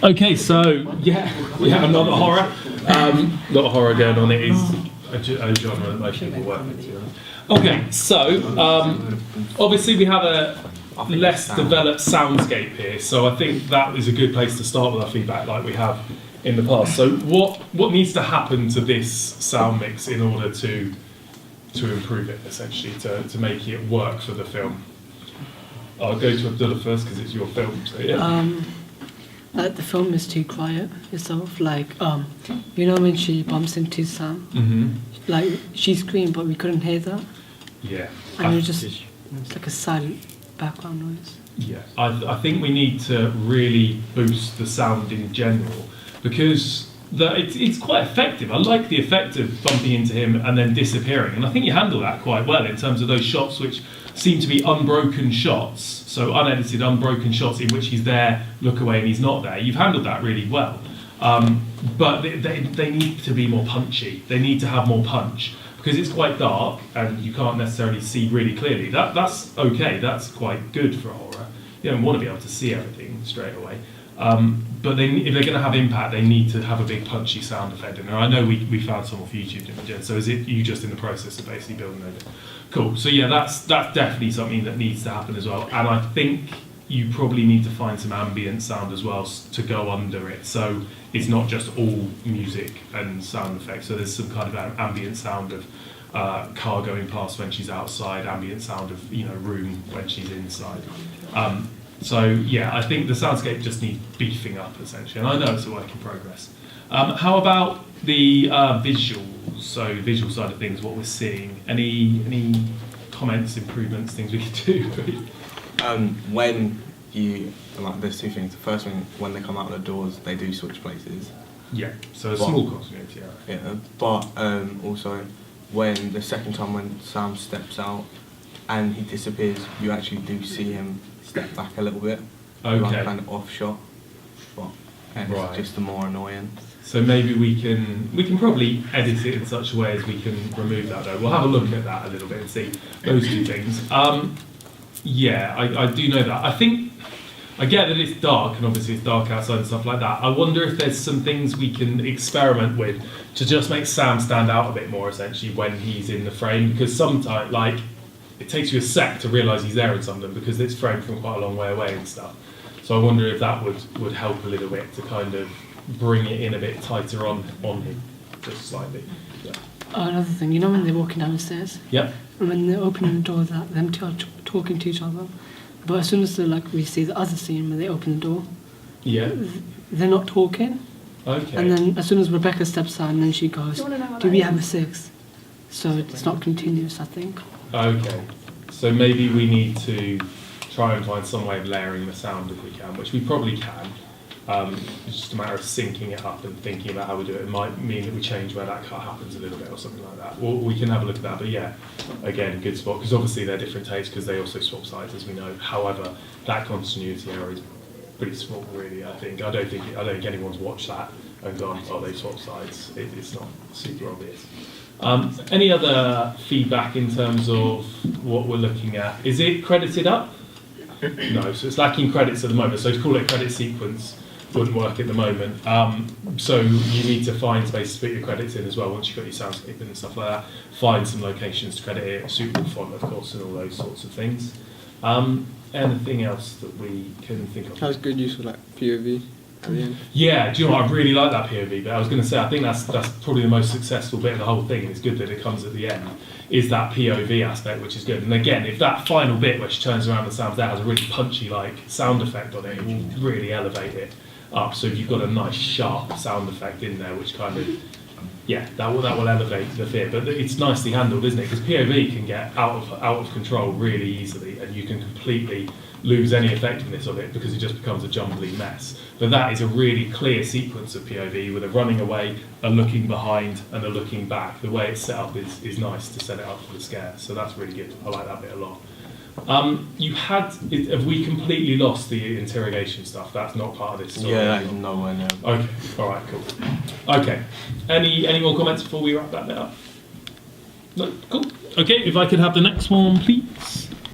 Okay, so yeah, we have another horror. Not a horror going on. It is a genre that most people work with. Okay, so obviously we have a less developed soundscape here, so I think that is a good place to start with our feedback, like we have in the past. So what needs to happen to this sound mix in order to improve it, essentially, to make it work for the film? I'll go to Abdullah first because it's your film. So yeah. Like the film is too quiet. It's sort of like you know when she bumps into Sam, like she screamed but we couldn't hear that. Yeah. And it was just it's like a silent background noise. Yeah, I think we need to really boost the sound in general because it's quite effective. I like the effect of bumping into him and then disappearing, and I think you handle that quite well in terms of those shots which seem to be unbroken shots, so unedited, unbroken shots in which he's there, look away, and he's not there. You've handled that really well, but they need to be more punchy. They need to have more punch because it's quite dark and you can't necessarily see really clearly. That's okay. That's quite good for horror. You don't want to be able to see everything straight away. But if they're going to have impact, they need to have a big punchy sound effect in there. I know we found some off YouTube, Jen. So is it you just in the process of basically building those? Cool. So yeah, that's definitely something that needs to happen as well. And I think you probably need to find some ambient sound as well to go under it. So it's not just all music and sound effects. So there's some kind of ambient sound of car going past when she's outside, ambient sound of room when she's inside. So yeah, I think the soundscape just needs beefing up essentially, and I know it's a work in progress. How about the visuals? So visual side of things, what we're seeing. Any comments, improvements, things we could do? When you there's two things. The first thing, when they come out of the doors, they do switch places. Yeah. So a small continuity. Yeah, but also when the second time when Sam steps out and he disappears, you actually do see him step back a little bit. Okay. Like kind of off shot. But it's just the more annoying. So maybe we can probably edit it in such a way as we can remove that though. We'll have a look at that a little bit and see those two things. Yeah, I do know that. I think I get that it's dark and obviously it's dark outside and stuff like that. I wonder if there's some things we can experiment with to just make Sam stand out a bit more essentially when he's in the frame, because sometimes it takes you a sec to realise he's there in something because it's framed from quite a long way away and stuff. So I wonder if that would help a little bit to kind of bring it in a bit tighter on him, just slightly. Yeah. Another thing, you know when they're walking down the stairs? Yeah. And when they're opening the door, them two are talking to each other. But as soon as we see the other scene when they open the door, yeah, they're not talking. Okay. And then as soon as Rebecca steps out, and then she goes, "Do we have a six?" So it's not continuous, I think. Okay. So maybe we need to try and find some way of layering the sound if we can, which we probably can. It's just a matter of syncing it up and thinking about how we do it. It might mean that we change where that cut happens a little bit or something like that. Or we can have a look at that. But yeah, again, good spot, because obviously they're different takes because they also swap sides, as we know. However, that continuity error is pretty small, really. I don't think anyone's watched that and gone, "Oh, they swap sides." It's not super obvious. Any other feedback in terms of what we're looking at? Is it credited up? No, so it's lacking credits at the moment. So to call it a credit sequence wouldn't work at the moment. So you need to find space to put your credits in as well once you've got your soundscape in and stuff like that. Find some locations to credit it, a suitable font, of course, and all those sorts of things. Anything else that we can think of? That's good use of POV at the end. Yeah, do you know what? I really like that POV bit. I was going to say, I think that's probably the most successful bit of the whole thing, and it's good that it comes at the end, is that POV aspect, which is good. And again, if that final bit where she turns around and sounds there has a really punchy sound effect on it, it will really elevate it up. So you've got a nice sharp sound effect in there, which kind of, that will elevate the fear. But it's nicely handled, isn't it? Because POV can get out of control really easily, and you can completely lose any effectiveness of it because it just becomes a jumbly mess. But that is a really clear sequence of POV with a running away, a looking behind, and a looking back. The way it's set up is nice to set it up for the scare, so that's really good. I like that bit a lot. Have we completely lost the interrogation stuff? That's not part of this story. Yeah, that's nowhere now. Okay, alright, cool. Okay, any more comments before we wrap that bit up? No, cool. Okay, if I could have the next one, please.